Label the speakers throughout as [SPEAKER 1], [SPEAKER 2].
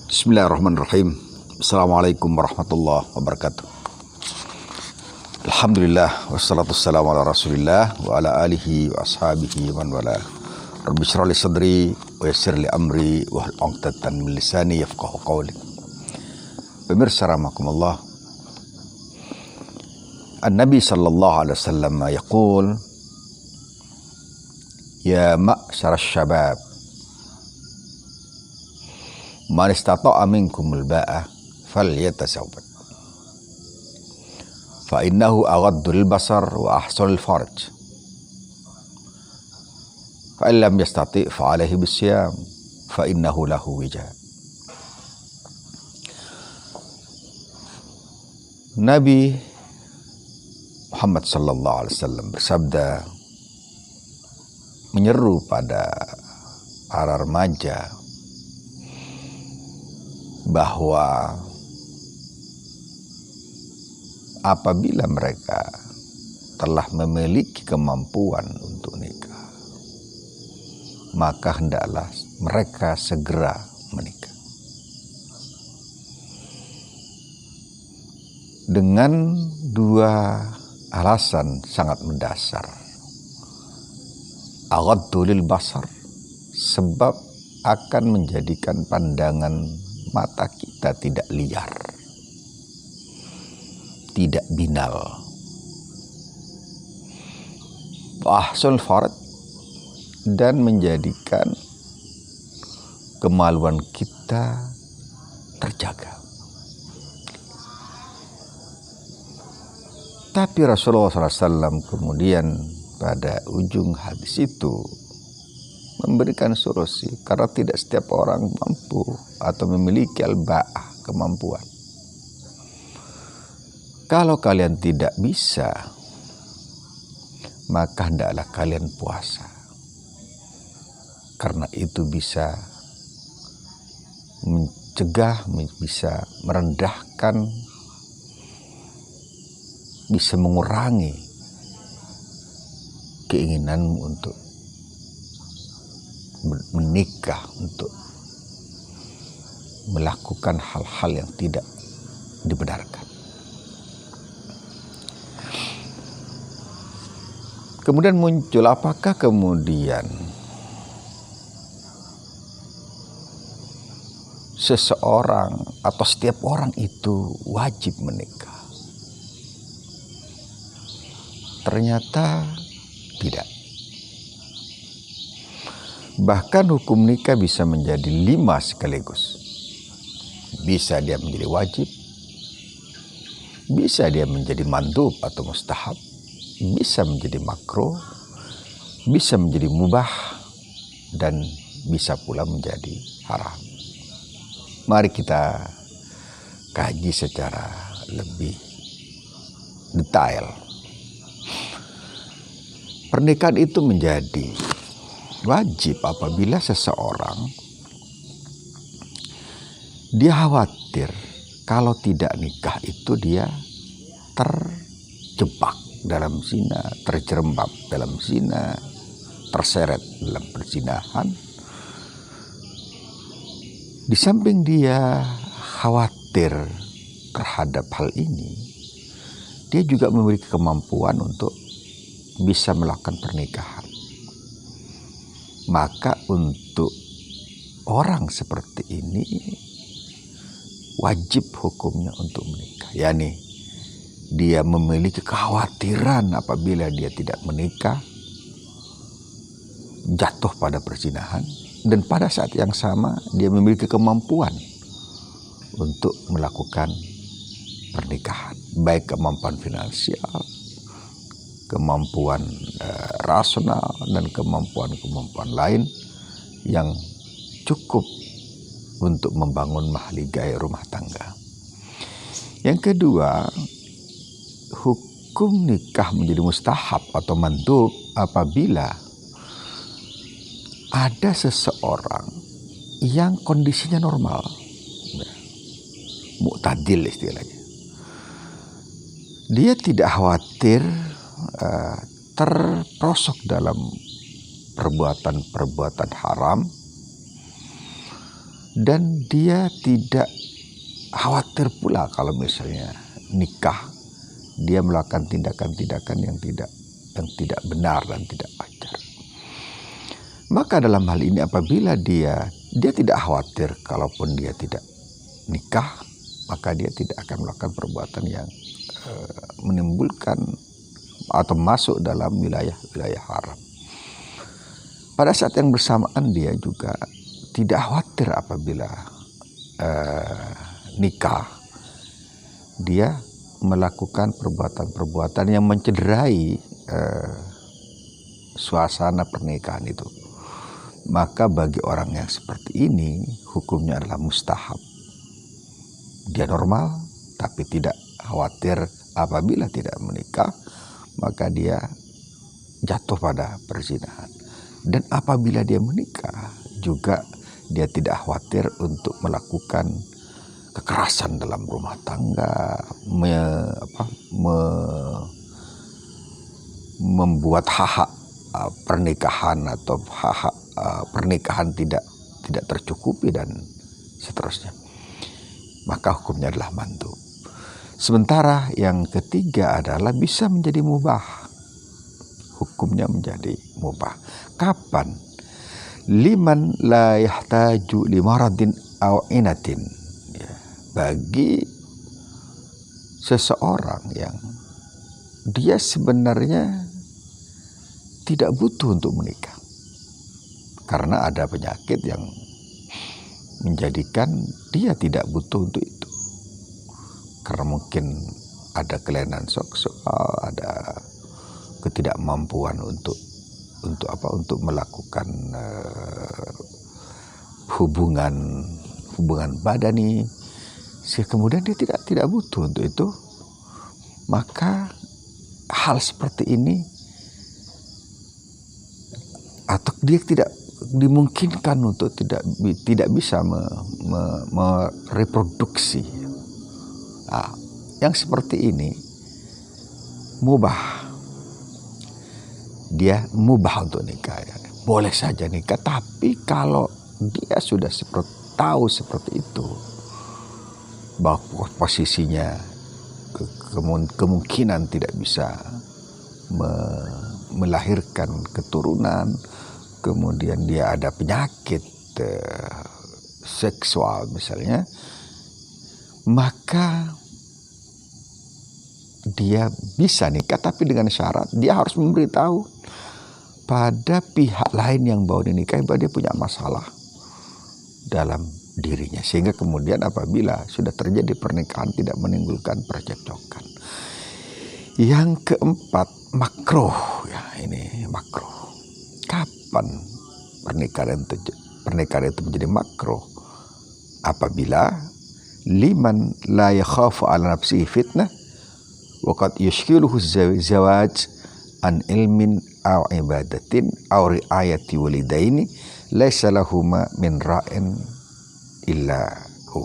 [SPEAKER 1] Bismillahirrahmanirrahim. Assalamualaikum warahmatullahi wabarakatuh. Alhamdulillah wassalatu wassalamu ala rasulillah wa ala alihi wa ashabihi wa man wala. Rabbi shrah li sadri wa yassir li amri wa hlul 'uqdatam min lisani yafqahu qawli. Pemirsa rahimakumullah. An-Nabi sallallahu alaihi wasallam yaqul ya ma'syarasy syabab man istata'a minkumul ba'a falyatasawwab fa innahu aghaddu lil basar wa ahsanu lil farj fa in lam yastati' fa alaihi bisyam fa innahu lahu wija. Nabi Muhammad sallallahu alaihi wasallam bersabda, menyeru pada para remaja bahwa apabila mereka telah memiliki kemampuan untuk nikah, maka hendaklah mereka segera menikah. Dengan dua alasan sangat mendasar. Aghaddu lil basar, sebab akan menjadikan pandangan mata kita tidak liar, tidak binal. Ahsanul farj, dan menjadikan kemaluan kita terjaga. Tapi Rasulullah SAW kemudian pada ujung hadis itu memberikan solusi, karena tidak setiap orang mampu atau memiliki al-ba'ah, kemampuan. Kalau kalian tidak bisa, maka hendaklah kalian puasa, karena itu bisa mencegah, bisa merendahkan, bisa mengurangi keinginanmu untuk menikah, untuk melakukan hal-hal yang tidak dibenarkan. Kemudian muncul, apakah kemudian seseorang atau setiap orang itu wajib menikah? Ternyata tidak. Bahkan hukum nikah bisa menjadi 5 sekaligus. Bisa dia menjadi wajib, bisa dia menjadi mandub atau mustahab, bisa menjadi makruh, bisa menjadi mubah, dan bisa pula menjadi haram. Mari kita kaji secara lebih detail. Pernikahan itu menjadi wajib apabila seseorang dia khawatir kalau tidak nikah itu dia terjebak dalam zina, terjerembab dalam zina, terseret dalam perzinahan. Di samping dia khawatir terhadap hal ini, dia juga memiliki kemampuan untuk bisa melakukan pernikahan. Maka untuk orang seperti ini wajib hukumnya untuk menikah. Yani dia memiliki kekhawatiran apabila dia tidak menikah, jatuh pada perzinahan, dan pada saat yang sama dia memiliki kemampuan untuk melakukan pernikahan, baik kemampuan finansial, kemampuan rasional, dan kemampuan-kemampuan lain yang cukup untuk membangun mahligai rumah tangga. Yang kedua, hukum nikah menjadi mustahab atau mandub apabila ada seseorang yang kondisinya normal, mu'tadil istilahnya. Dia tidak khawatir terprosok dalam perbuatan-perbuatan haram, Dan dia tidak khawatir pula kalau misalnya nikah dia melakukan tindakan-tindakan yang tidak benar dan tidak wajar. Maka dalam hal ini apabila dia tidak khawatir kalaupun dia tidak nikah, maka dia tidak akan melakukan perbuatan yang menimbulkan atau masuk dalam wilayah haram. Pada saat yang bersamaan dia juga tidak khawatir apabila nikah dia melakukan perbuatan-perbuatan yang mencederai suasana pernikahan itu. Maka bagi orang yang seperti ini hukumnya adalah mustahab. Dia normal tapi tidak khawatir apabila tidak menikah, maka dia jatuh pada perzinahan. Dan apabila dia menikah juga dia tidak khawatir untuk melakukan kekerasan dalam rumah tangga, membuat hak pernikahan atau hak pernikahan tidak tercukupi dan seterusnya. Maka hukumnya adalah mandub. Sementara yang ketiga adalah bisa menjadi mubah. Hukumnya menjadi mubah. Kapan? Liman la yahtaju limaradin aw inatin. Ya, bagi seseorang yang dia sebenarnya tidak butuh untuk menikah. Karena ada penyakit yang menjadikan dia tidak butuh untuk itu. Karena mungkin ada kelainan seksual, ada ketidakmampuan untuk melakukan hubungan badani, sehingga kemudian dia tidak butuh untuk itu. Maka hal seperti ini atau dia tidak dimungkinkan untuk tidak bisa mereproduksi. Nah, yang seperti ini mubah. Dia mubah untuk nikah, ya. Boleh saja nikah, tapi kalau dia sudah tahu seperti itu, bahwa posisinya kemungkinan tidak bisa melahirkan keturunan, kemudian dia ada penyakit seksual misalnya, maka dia bisa nikah, tapi dengan syarat dia harus memberitahu pada pihak lain yang bawa dinikahi bahwa dia punya masalah dalam dirinya, sehingga kemudian apabila sudah terjadi pernikahan tidak menimbulkan percekcokan. Yang keempat, makruh. Ya, ini makruh. Kapan pernikahan itu menjadi makruh? Apabila liman la yakhafu ala nafsihi fitnah wa qad yushkiluhu zawaj an ilmin aw ibadatin aw riayati walidaini laisa lahuma min ra'in illa hu.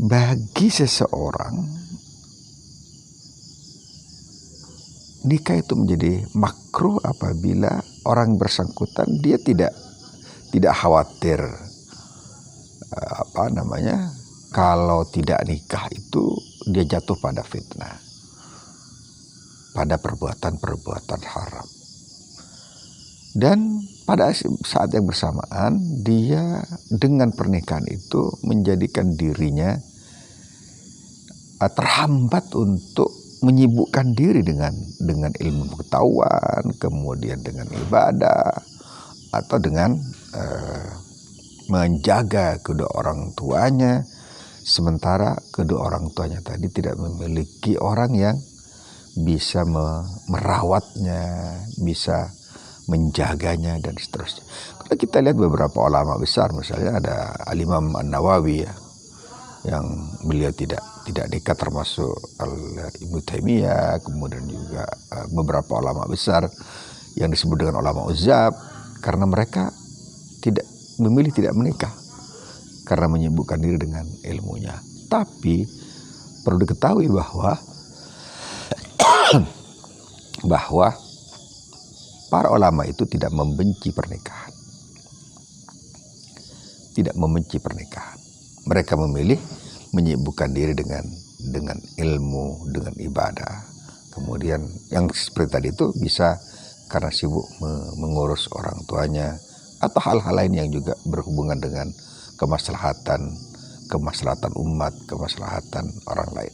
[SPEAKER 1] Bagi seseorang nikah itu menjadi makruh apabila orang bersangkutan dia tidak khawatir kalau tidak nikah itu dia jatuh pada fitnah, pada perbuatan haram. Dan pada saat yang bersamaan dia dengan pernikahan itu menjadikan dirinya terhambat untuk menyibukkan diri dengan ilmu pengetahuan, kemudian dengan ibadah, atau dengan menjaga kedua orang tuanya, sementara kedua orang tuanya tadi tidak memiliki orang yang bisa merawatnya, bisa menjaganya dan seterusnya. Kalau kita lihat beberapa ulama besar, misalnya ada Al-Imam An-Nawawi ya, yang beliau tidak nikah, termasuk Ibnu Taimiyah, kemudian juga beberapa ulama besar yang disebut dengan ulama uzab, karena mereka memilih tidak menikah karena menyibukkan diri dengan ilmunya. Tapi perlu diketahui bahwa para ulama itu tidak membenci pernikahan. tidak membenci pernikahan. Mereka memilih menyibukkan diri dengan ilmu, dengan ibadah. Kemudian yang seperti tadi itu bisa karena sibuk mengurus orang tuanya atau hal-hal lain yang juga berhubungan dengan kemaslahatan umat, kemaslahatan orang lain.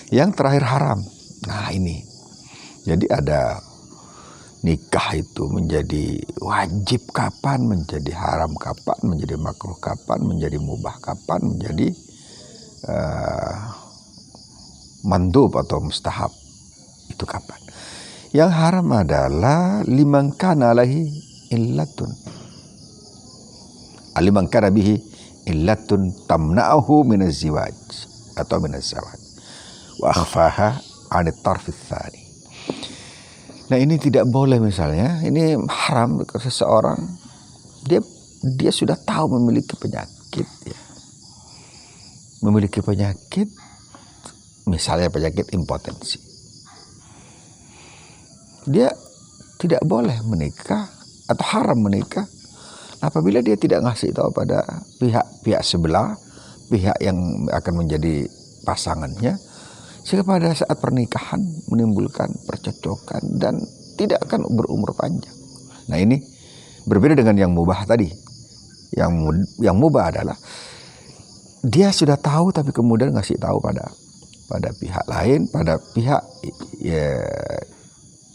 [SPEAKER 1] Yang terakhir haram. Nah ini, jadi ada nikah itu menjadi wajib kapan, menjadi haram kapan, menjadi makruh kapan, menjadi mubah kapan, menjadi mandub atau mustahab itu kapan. Yang haram adalah liman kana alaihi illatun. Liman kana bihi illatun tamna'ahu minaz ziwaj atau minaz zawaj wa akhfaha 'anit tarfits tsani. Nah ini tidak boleh, misalnya ini haram ke seseorang, dia sudah tahu memiliki penyakit ya. Memiliki penyakit, misalnya penyakit impotensi. Dia tidak boleh menikah atau haram menikah apabila dia tidak ngasih tahu pada pihak sebelah, pihak yang akan menjadi pasangannya, sehingga pada saat pernikahan menimbulkan percocokan dan tidak akan berumur panjang. Nah ini berbeda dengan yang mubah tadi. Yang mubah adalah dia sudah tahu tapi kemudian ngasih tahu pada pihak lain, pada pihak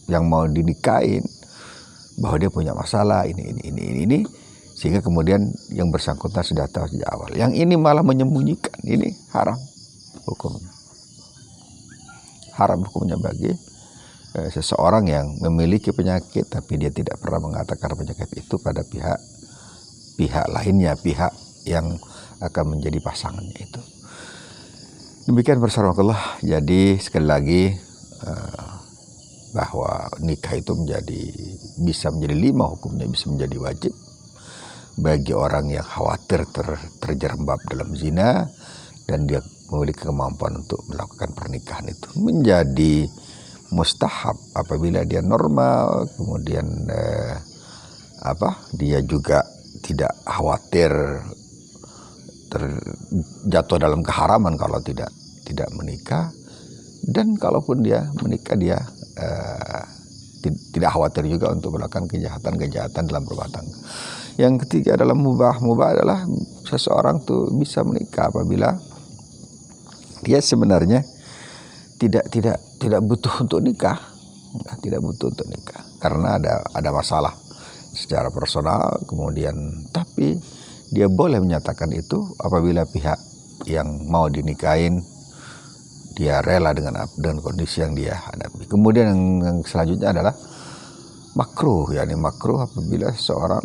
[SPEAKER 1] yang mau dinikahin bahwa dia punya masalah ini, sehingga kemudian yang bersangkutan sudah tahu sejak awal. Yang ini malah menyembunyikan, ini haram hukumnya. Haram hukumnya bagi seseorang yang memiliki penyakit tapi dia tidak pernah mengatakan penyakit itu pada pihak lainnya, pihak yang akan menjadi pasangannya itu. Demikian bersama-sama. Jadi sekali lagi bahwa nikah itu bisa menjadi 5 hukumnya, bisa menjadi wajib bagi orang yang khawatir terjerembab dalam zina dan dia memiliki kemampuan untuk melakukan pernikahan itu, menjadi mustahab apabila dia normal, kemudian dia juga tidak khawatir terjatuh dalam keharaman kalau tidak menikah, dan kalaupun dia menikah dia tidak khawatir juga untuk melakukan kejahatan dalam rumah tangga. Yang ketiga adalah mubah adalah seseorang tuh bisa menikah apabila dia sebenarnya tidak butuh untuk nikah, karena ada masalah secara personal, kemudian tapi dia boleh menyatakan itu apabila pihak yang mau dinikahin dia rela dengan kondisi yang dia hadapi. Kemudian yang selanjutnya adalah makruh, makruh apabila seorang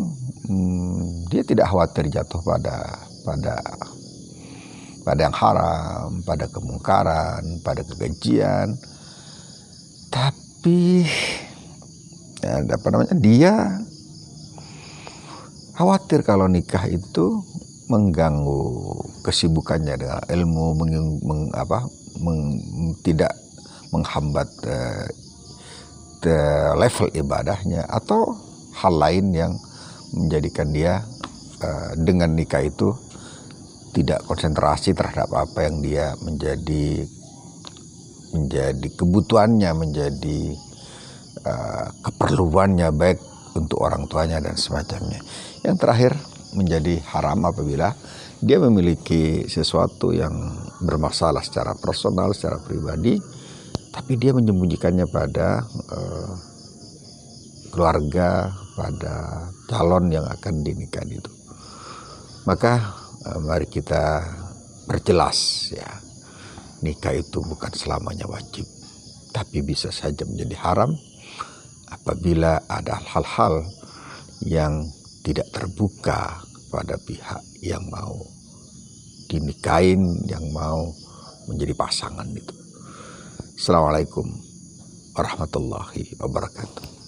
[SPEAKER 1] dia tidak khawatir jatuh pada yang haram, pada kemungkaran, pada kekejian, tapi dia khawatir kalau nikah itu mengganggu kesibukannya dengan ilmu, tidak menghambat level ibadahnya atau hal lain yang menjadikan dia dengan nikah itu tidak konsentrasi terhadap apa yang dia menjadi kebutuhannya, menjadi keperluannya baik untuk orang tuanya dan semacamnya. Yang terakhir menjadi haram apabila dia memiliki sesuatu yang bermasalah secara personal, secara pribadi, tapi dia menyembunyikannya pada keluarga, pada calon yang akan dinikahi itu. Maka mari kita perjelas ya, nikah itu bukan selamanya wajib, tapi bisa saja menjadi haram apabila ada hal-hal yang tidak terbuka pada pihak yang mau dinikahin, yang mau menjadi pasangan itu. Assalamualaikum warahmatullahi wabarakatuh.